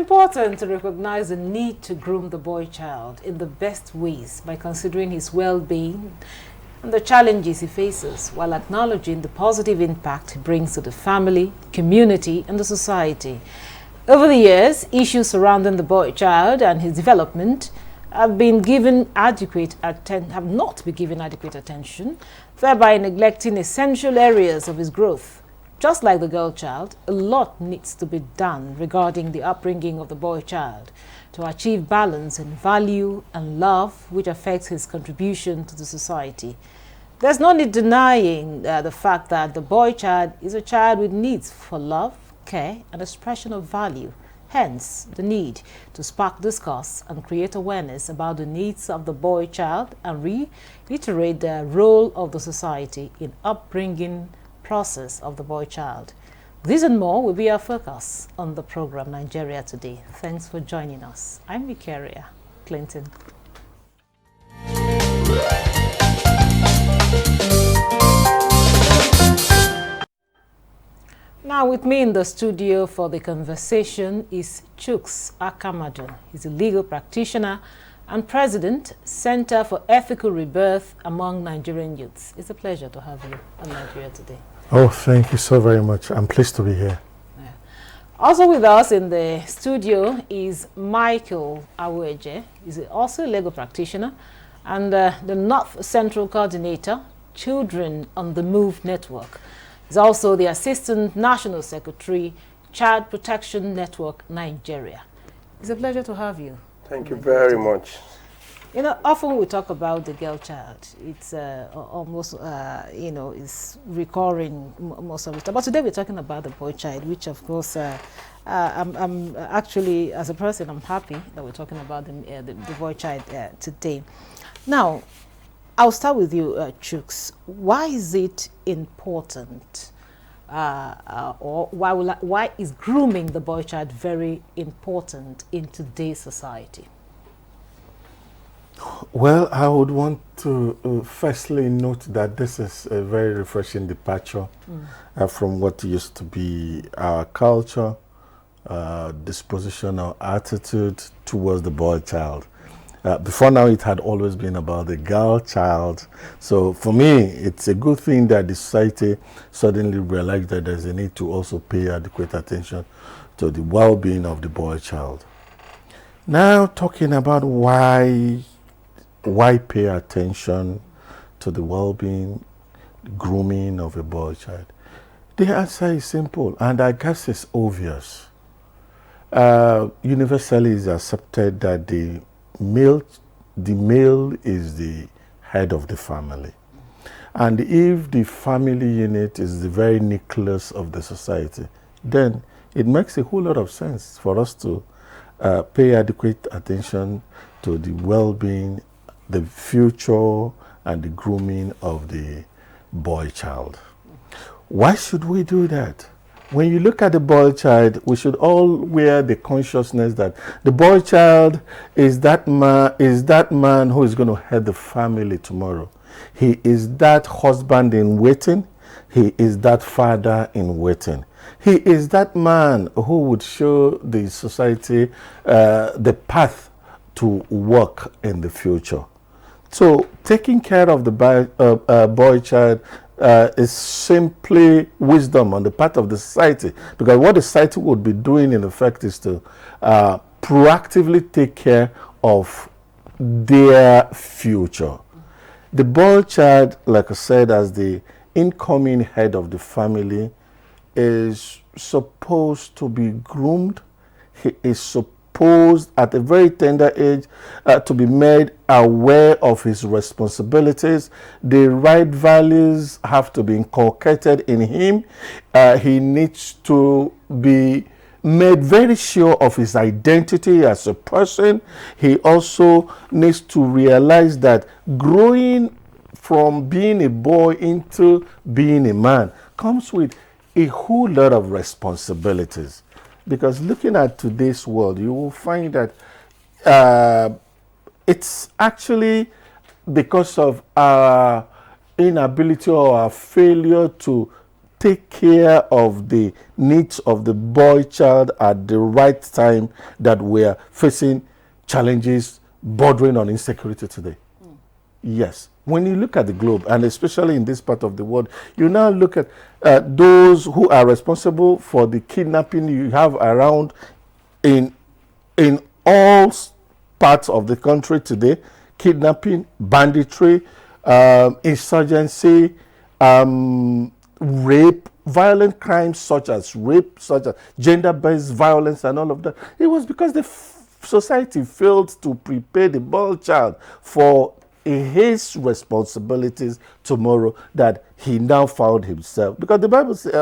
important to recognize the need to groom the boy child in the best ways by considering his well-being and the challenges he faces while acknowledging the positive impact he brings to the family, community, and the society. Over the years, issues surrounding the boy child and his development have not been given adequate attention, thereby neglecting essential areas of his growth. Just like the girl child, a lot needs to be done regarding the upbringing of the boy child to achieve balance in value and love, which affects his contribution to the society. There's no need denying the fact that the boy child is a child with needs for love, care, and expression of value. Hence, the need to spark discourse and create awareness about the needs of the boy child and reiterate the role of the society in upbringing process of the boy child. This and more will be our focus on the program Nigeria Today. Thanks for joining us. I'm Victoria Clinton. Now with me in the studio for the conversation is Chuks Akamadu. He's a legal practitioner and president, Center for Ethical Rebirth Among Nigerian Youths. It's a pleasure to have you on Nigeria Today. Oh, thank you so very much. I'm pleased to be here. Yeah. Also with us in the studio is Michael Aweje. He's also a legal practitioner and the North Central Coordinator, Children on the Move Network. He's also the Assistant National Secretary, Child Protection Network, Nigeria. It's a pleasure to have you. Thank you very much. You know, often we talk about the girl child. It's almost, it's recurring most of the time. But today we're talking about the boy child, which of course, I'm actually, as a person, I'm happy that we're talking about the boy child today. Now, I'll start with you, Chuks. Why is it important, or why is grooming the boy child very important in today's society? Well, I would want to firstly note that this is a very refreshing departure from what used to be our culture, disposition or attitude towards the boy child. Before now, it had always been about the girl child. So for me, it's a good thing that the society suddenly realized that there's a need to also pay adequate attention to the well-being of the boy child. Now, talking about why pay attention to the well-being, grooming of a boy child? The answer is simple, and I guess it's obvious. Universally, it's accepted that the male is the head of the family. And if the family unit is the very nucleus of the society, then it makes a whole lot of sense for us to pay adequate attention to the well-being, the future, and the grooming of the boy child. Why should we do that? When you look at the boy child, we should all wear the consciousness that the boy child is that man who is going to head the family tomorrow. He is that husband in waiting. He is that father in waiting. He is that man who would show the society the path to work in the future. So taking care of the boy child is simply wisdom on the part of the society, because what the society would be doing in effect is to proactively take care of their future. The boy child, like I said, as the incoming head of the family, is supposed to be groomed. He is supposed at a very tender age to be made aware of his responsibilities. The right values have to be inculcated in him. He needs to be made very sure of his identity as a person. He also needs to realize that growing from being a boy into being a man comes with a whole lot of responsibilities. Because looking at today's world, you will find that it's actually because of our inability or our failure to take care of the needs of the boy child at the right time that we are facing challenges bordering on insecurity today. Yes. When you look at the globe, and especially in this part of the world, you now look at those who are responsible for the kidnapping you have around in all parts of the country today: kidnapping, banditry, insurgency, rape, violent crimes such as rape, such as gender-based violence, and all of that. It was because the society failed to prepare the boy child for his responsibilities tomorrow that he now found himself. Because the Bible says,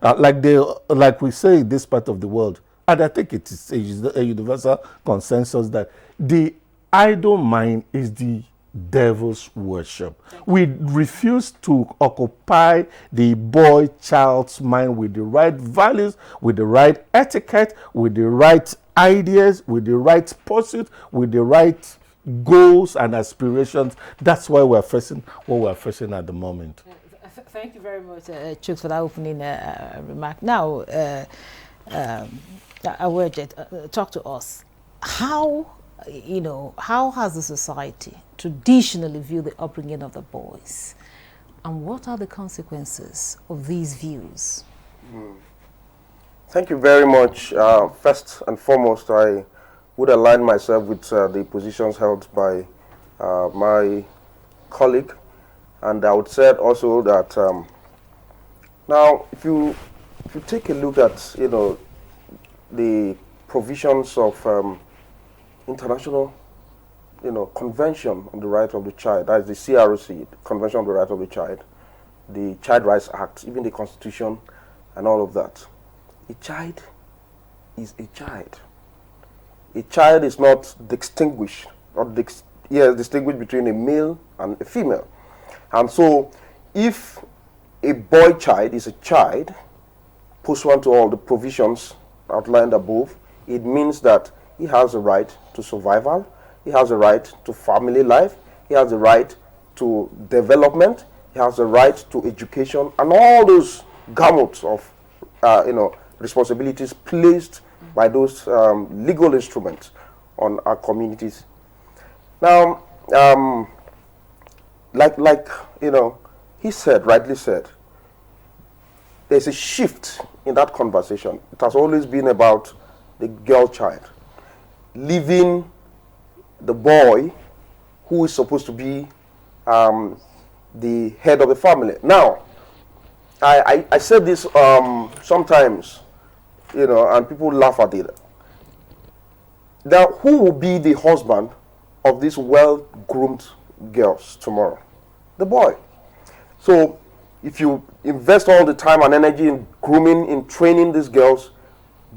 like we say in this part of the world, and I think it is a universal consensus, that the idle mind is the devil's worship. We refuse to occupy the boy child's mind with the right values, with the right etiquette, with the right ideas, with the right pursuit, with the right goals and aspirations. That's why we're facing what we're facing at the moment. Thank you very much, Chooks, for that opening remark. Now, Awege, talk to us. How has the society traditionally viewed the upbringing of the boys, and what are the consequences of these views? Thank you very much. First and foremost, I would align myself with the positions held by my colleague, and I would say also that now, if you take a look at the provisions of international Convention on the Right of the Child, that is the CRC, Convention on the Right of the Child, the Child Rights Act, even the Constitution, and all of that. A child is a child. A child is not distinguished, distinguished between a male and a female. And so, if a boy child is a child, pursuant to all the provisions outlined above, it means that he has a right to survival, he has a right to family life, he has a right to development, he has a right to education, and all those gamuts of responsibilities placed by those legal instruments on our communities. Now, he said, rightly said, there's a shift in that conversation. It has always been about the girl child, leaving the boy who is supposed to be the head of the family. Now, I said this sometimes, and people laugh at it. Now, who will be the husband of these well-groomed girls tomorrow? The boy. So, if you invest all the time and energy in grooming, in training these girls,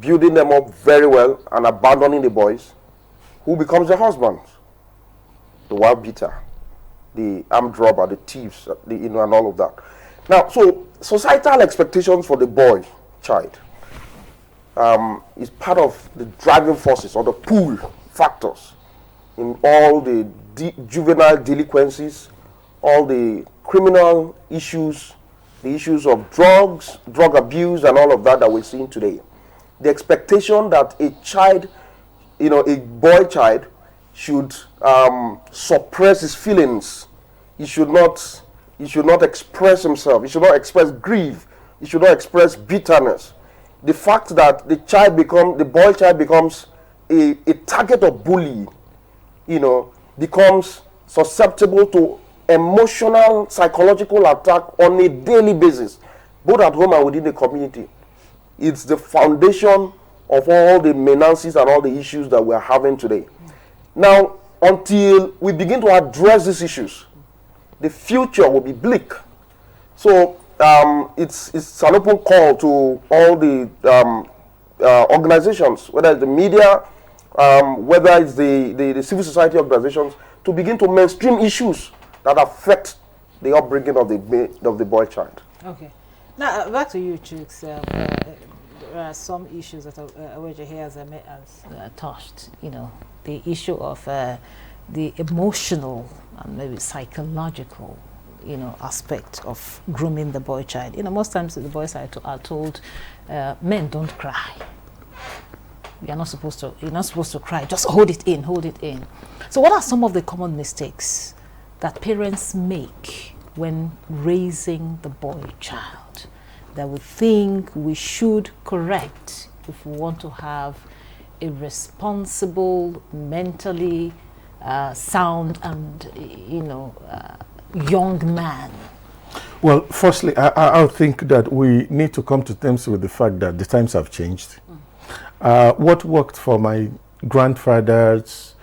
building them up very well, and abandoning the boys, who becomes the husband? The wild beater, the armed robber, the thieves, and all of that. Now, so societal expectations for the boy child is part of the driving forces or the pull factors in all the juvenile delinquencies, all the criminal issues, the issues of drugs, drug abuse, and all of that we're seeing today. The expectation that a child, a boy child, should suppress his feelings. He should not express himself. He should not express grief. He should not express bitterness. The fact that the boy child becomes a target of bullying, becomes susceptible to emotional, psychological attack on a daily basis, both at home and within the community. It's the foundation of all the menaces and all the issues that we're having today. Now, until we begin to address these issues, the future will be bleak. So it's an open call to all the organizations, whether it's the media, whether it's the civil society organizations, to begin to mainstream issues that affect the upbringing of the boy child. Okay. Now, back to you, Chooks. There are some issues that Awege here has touched. The issue of the emotional and maybe psychological aspect of grooming the boy child. Most times the boys are told, men don't cry. You're not supposed to cry. Just hold it in, hold it in. So what are some of the common mistakes that parents make when raising the boy child that we think we should correct if we want to have a responsible, mentally sound and young man? Well, firstly, I think that we need to come to terms with the fact that the times have changed. What worked for my grandfathers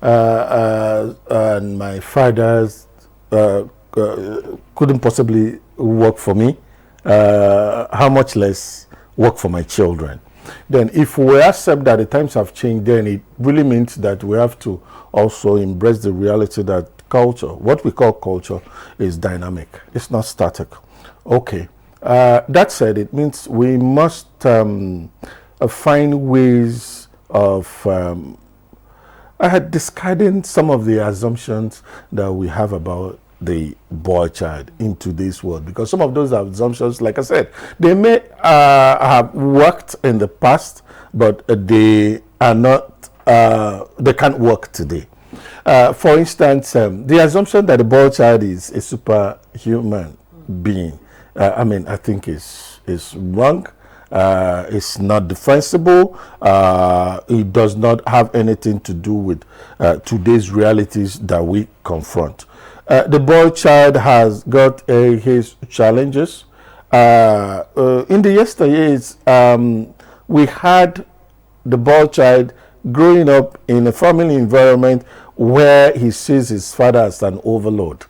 and my fathers couldn't possibly work for me. How much less work for my children? Then if we accept that the times have changed, then it really means that we have to also embrace the reality that culture, what we call culture, is dynamic. It's not static. Okay. That said, it means we must find ways of discarding some of the assumptions that we have about the boy child in today's world, because some of those assumptions, like I said, they may have worked in the past, but they are not, they can't work today. For instance, the assumption that the boy child is a superhuman being, I think is wrong. It's not defensible. It does not have anything to do with today's realities that we confront. The boy child has got his challenges. In the yesteryears, we had the boy child growing up in a family environment where he sees his father as an overlord.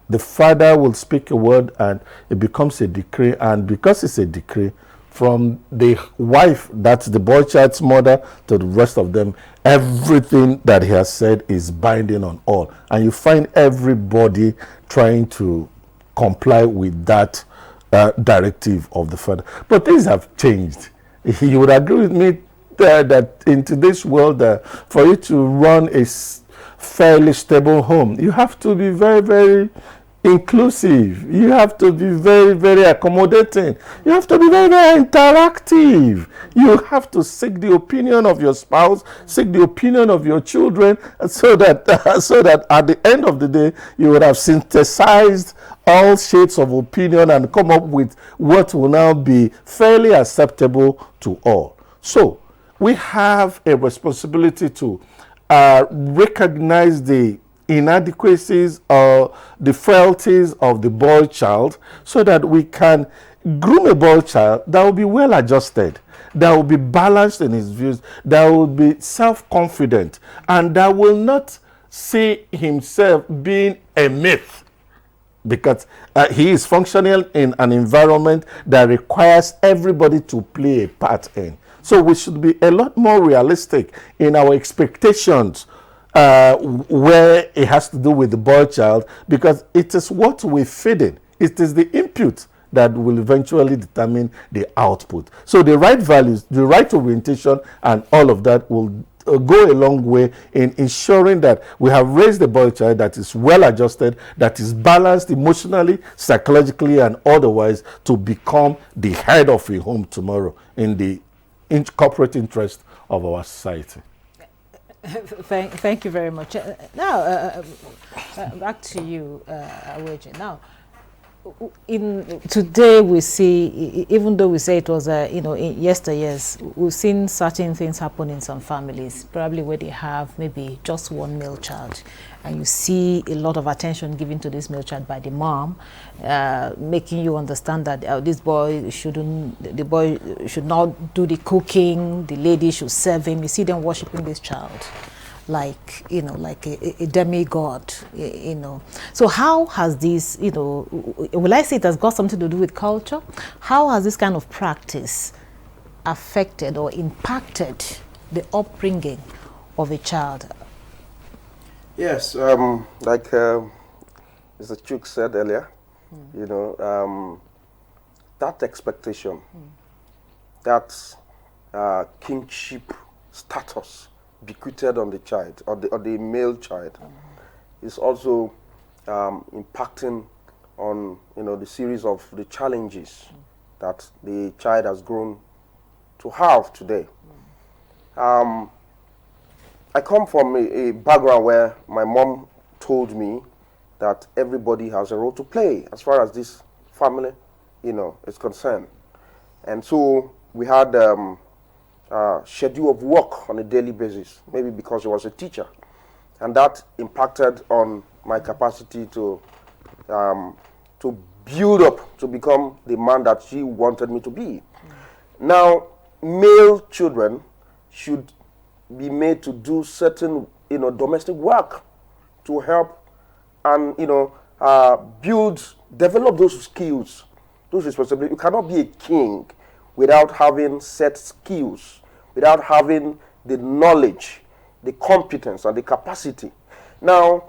The father will speak a word and it becomes a decree, and because it's a decree, from the wife, that's the boy child's mother, to the rest of them, everything that he has said is binding on all. And you find everybody trying to comply with that directive of the father. But things have changed. You would agree with me that in today's world, for you to run a fairly stable home, you have to be very, very inclusive. You have to be very, very accommodating. You have to be very, very interactive. You have to seek the opinion of your spouse, seek the opinion of your children, so that at the end of the day, you would have synthesized all shades of opinion and come up with what will now be fairly acceptable to all. So we have a responsibility to recognize the inadequacies or the frailties of the boy child, so that we can groom a boy child that will be well adjusted, that will be balanced in his views, that will be self-confident, and that will not see himself being a myth, because he is functioning in an environment that requires everybody to play a part in. So we should be a lot more realistic in our expectations where it has to do with the boy child, because it is what we feed in. It is the input that will eventually determine the output. So the right values, the right orientation, and all of that will go a long way in ensuring that we have raised a boy child that is well adjusted, that is balanced emotionally, psychologically, and otherwise, to become the head of a home tomorrow in the corporate interest of our society. Thank you very much. Now, back to you, Aweje. Now, today we see, even though we say it was in yesteryears, we've seen certain things happen in some families, probably where they have maybe just one male child, and you see a lot of attention given to this male child by the mom, making you understand that the boy should not do the cooking, the lady should serve him. You see them worshiping this child like a demigod, So how has this, will I say it has got something to do with culture? How has this kind of practice affected or impacted the upbringing of a child? Yes, like Mr. Chuk said earlier, that expectation, that kingship status bequeathed on the child, or the male child, is also impacting on, the series of the challenges that the child has grown to have today. I come from a background where my mom told me that everybody has a role to play as far as this family, is concerned. And so we had a schedule of work on a daily basis, maybe because I was a teacher. And that impacted on my capacity to build up, to become the man that she wanted me to be. Now, male children should be made to do certain, domestic work to help and, develop those skills, those responsibilities. You cannot be a king without having set skills, without having the knowledge, the competence, and the capacity. Now,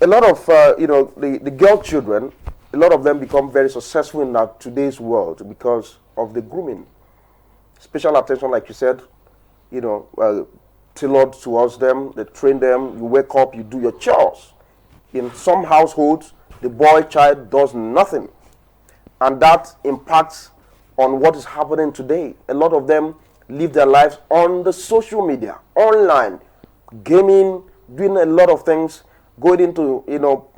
a lot of, the girl children, a lot of them become very successful in today's world because of the grooming. Special attention, like you said, tailored towards them, they train them, you wake up, you do your chores. In some households, the boy child does nothing. And that impacts on what is happening today. A lot of them live their lives on the social media, online, gaming, doing a lot of things, going into,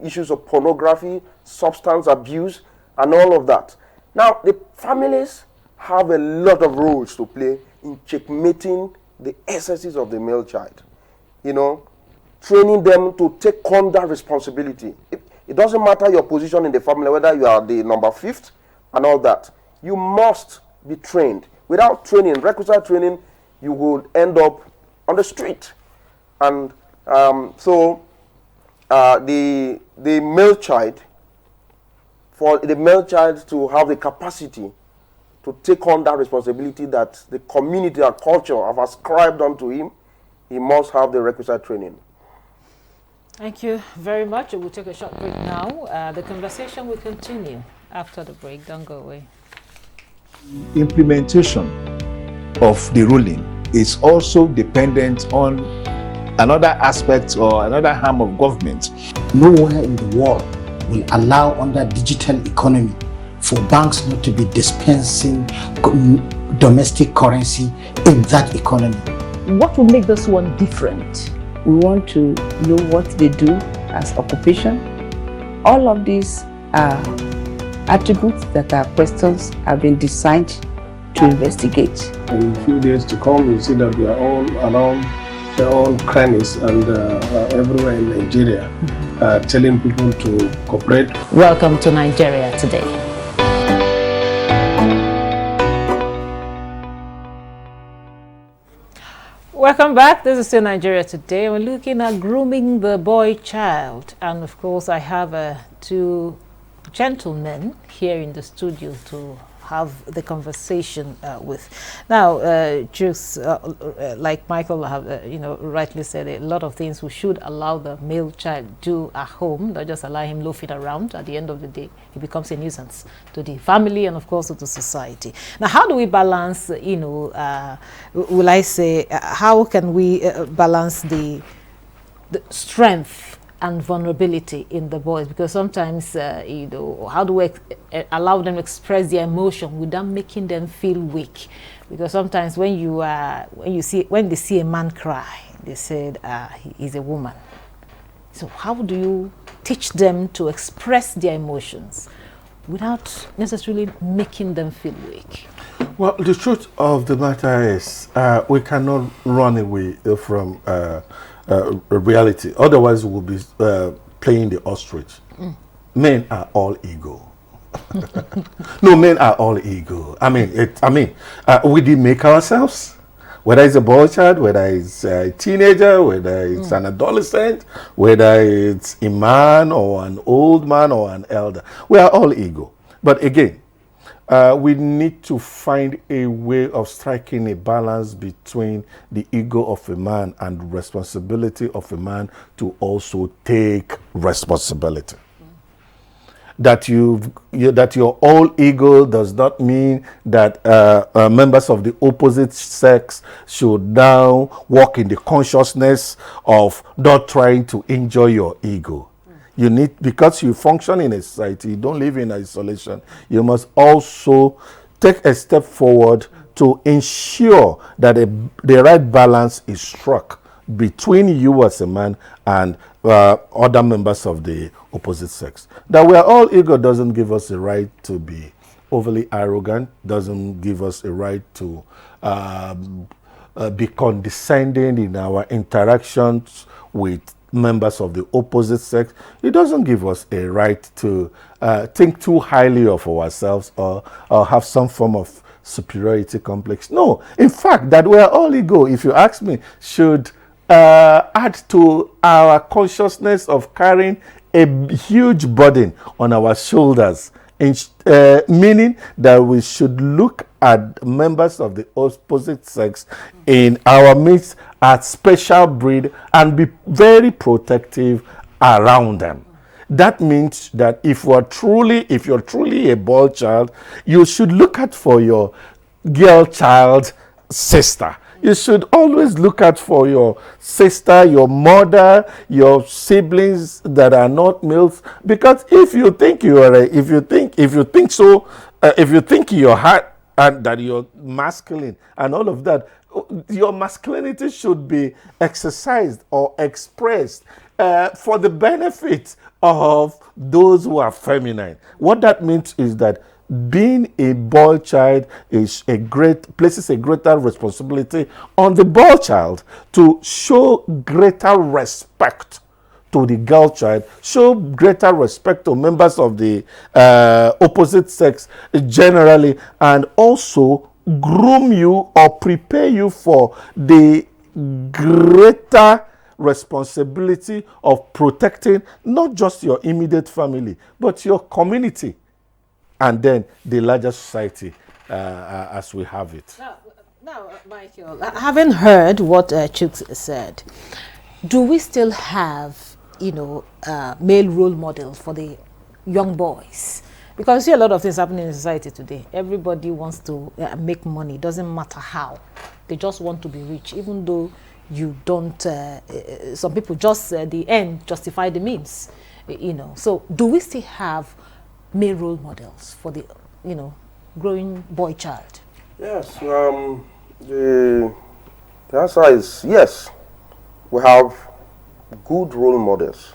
issues of pornography, substance abuse, and all of that. Now, the families have a lot of roles to play in checkmating the excesses of the male child. Training them to take on that responsibility. It doesn't matter your position in the family, whether you are the number 5th and all that. You must be trained. Without training, requisite training, you will end up on the street. And the male child, for the male child to have the capacity to take on that responsibility that the community and culture have ascribed onto him, he must have the requisite training. Thank you very much. We'll take a short break now. The conversation will continue after the break. Don't go away. Implementation of the ruling is also dependent on another aspect or another arm of government. Nowhere in the world will allow under digital economy for banks not to be dispensing domestic currency in that economy. What will make this one different? We want to know what they do as occupation. All of these are attributes that our questions have been designed to investigate. In a few days to come, you see that we are all around their own crannies and everywhere in Nigeria, telling people to cooperate. Welcome to Nigeria Today. Welcome back. This is still Nigeria Today. We're looking at grooming the boy child. And of course, I have two gentlemen here in the studio to have the conversation with. Now, just like Michael have, rightly said, a lot of things we should allow the male child do at home, not just allow him loafing around. At the end of the day, he becomes a nuisance to the family and, of course, to the society. Now, how do we balance, will I say, how can we balance the strength and vulnerability in the boys? Because sometimes, how do we allow them to express their emotion without making them feel weak? Because sometimes when they see a man cry, they said he's a woman. So how do you teach them to express their emotions without necessarily making them feel weak? Well, the truth of the matter is we cannot run away from reality. Otherwise, we'll be playing the ostrich. Men are all ego. No, men are all ego. We did make ourselves. Whether it's a boy child, whether it's a teenager, whether it's an adolescent, whether it's a man or an old man or an elder, we are all ego. But again, we need to find a way of striking a balance between the ego of a man and the responsibility of a man to also take responsibility. That your all ego does not mean that members of the opposite sex should now walk in the consciousness of not trying to enjoy your ego. You need, because you function in a society, you don't live in isolation, you must also take a step forward to ensure that the right balance is struck between you as a man and other members of the opposite sex. That we are all equal doesn't give us a right to be overly arrogant, doesn't give us a right to be condescending in our interactions with members of the opposite sex. It doesn't give us a right to think too highly of ourselves or have some form of superiority complex. No, in fact, that we are all equal, if you ask me, should add to our consciousness of carrying a huge burden on our shoulders, meaning that we should look at members of the opposite sex in our midst as special breed and be very protective around them. That means that if you're truly a boy child, you should look out for your girl child sister. You should always look out for your sister, your mother, your siblings that are not males. Because if you think you're hot and that you're masculine and all of that, your masculinity should be exercised or expressed for the benefit of those who are feminine. What that means is that being a boy child places a greater responsibility on the boy child to show greater respect to the girl child, show greater respect to members of the opposite sex generally, and also groom you or prepare you for the greater responsibility of protecting not just your immediate family, but your community, and then the larger society as we have it. Now, Michael, having heard what Chooks said, do we still have, male role models for the young boys? Because you see a lot of things happening in society today. Everybody wants to make money. It doesn't matter how. They just want to be rich, even though you don't. Some people just the end justify the means. So do we still have male role models for the growing boy child? Yes. The answer is yes. We have good role models.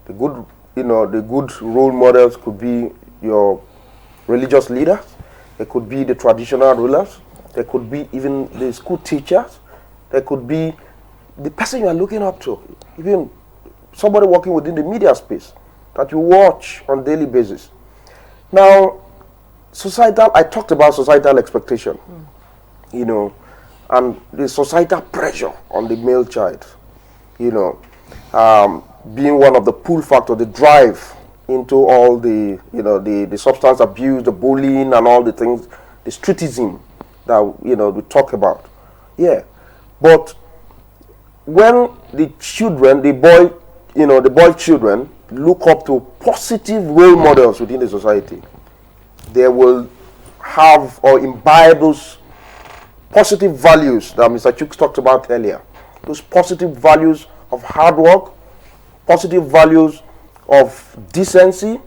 The good role models could be your religious leaders. They could be the traditional rulers. There could be even the school teachers. There could be the person you are looking up to, even somebody working within the media space that you watch on a daily basis. Now, I talked about societal expectation, and the societal pressure on the male child, being one of the pull factor, the drive into all the, the substance abuse, the bullying and all the things, the streetism that, we talk about. Yeah. But when the children, the boy children look up to positive role models within the society, they will have or imbibe those positive values that Mr. Chooks talked about earlier. Those positive values of hard work, positive values of decency,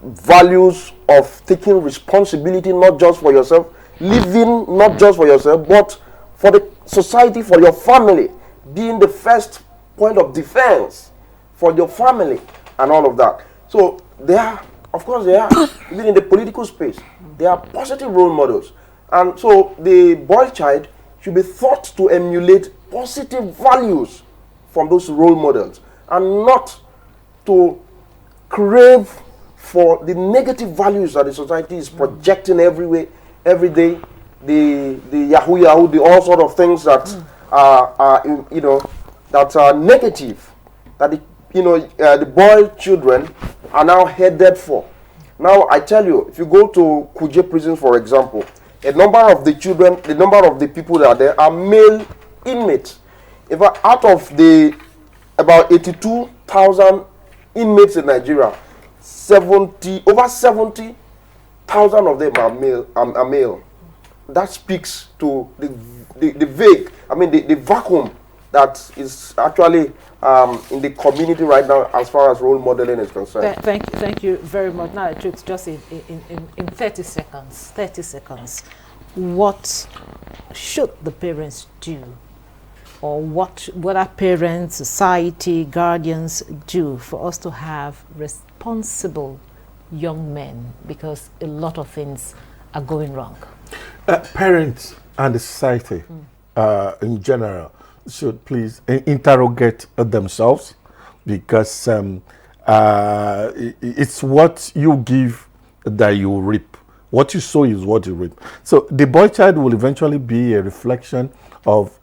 values of taking responsibility not just for yourself, living not just for yourself, but for the society, for your family, being the first point of defense for your family and all of that. So they are, of course they are, even in the political space, they are positive role models. And so the boy child should be taught to emulate positive values from those role models and not to crave for the negative values that the society is projecting every day, the yahoo, the all sort of things that that are negative, that the boy children are now headed for. Now I tell you, if you go to Kuje prison, for example, a number of the children, the number of the people that are there are male inmates. If out of the about 82,000 inmates in Nigeria, over 70,000 of them are male. That speaks to the vague, the vacuum that is actually in the community right now as far as role modeling is concerned? Thank you very much. Now, it's just in 30 seconds. 30 seconds. What should the parents do, or what are parents, society, guardians do for us to have responsible young men, because a lot of things are going wrong? Parents and the society in general should please interrogate themselves, because it's what you give that you reap. What you sow is what you reap. So the boy child will eventually be a reflection of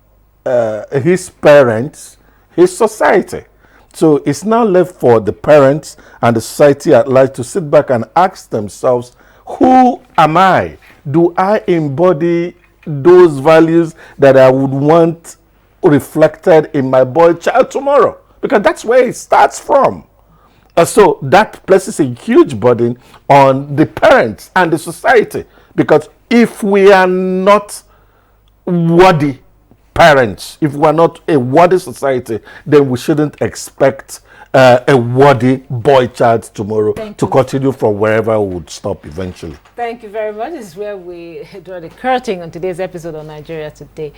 his parents, his society. So it's now left for the parents and the society at large to sit back and ask themselves, who am I? Do I embody those values that I would want reflected in my boy child tomorrow? Because that's where it starts from. So that places a huge burden on the parents and the society, because if we are not worthy parents, if we are not a worthy society, then we shouldn't expect a worthy boy child tomorrow to continue from wherever we would stop eventually. Thank you very much. This is where we draw the curtain on today's episode of Nigeria Today.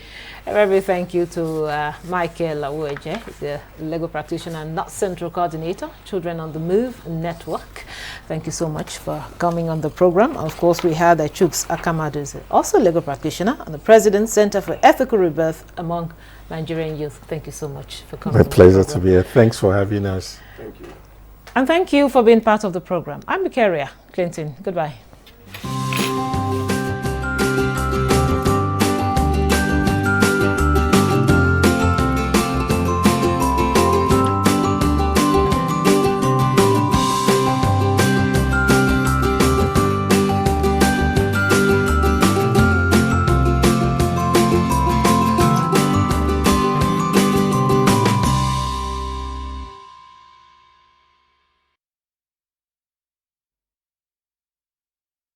A very thank you to Michael Awoje, the legal practitioner and North Central Coordinator, Children on the Move Network. Thank you so much for coming on the program. Of course, we had Chuks Akamadu, also legal practitioner and the President Center for Ethical Rebirth among Nigerian youth. Thank you so much for coming. My pleasure to be here. Thanks for having us. Thank you. And thank you for being part of the program. I'm Mikaria Clinton. Goodbye.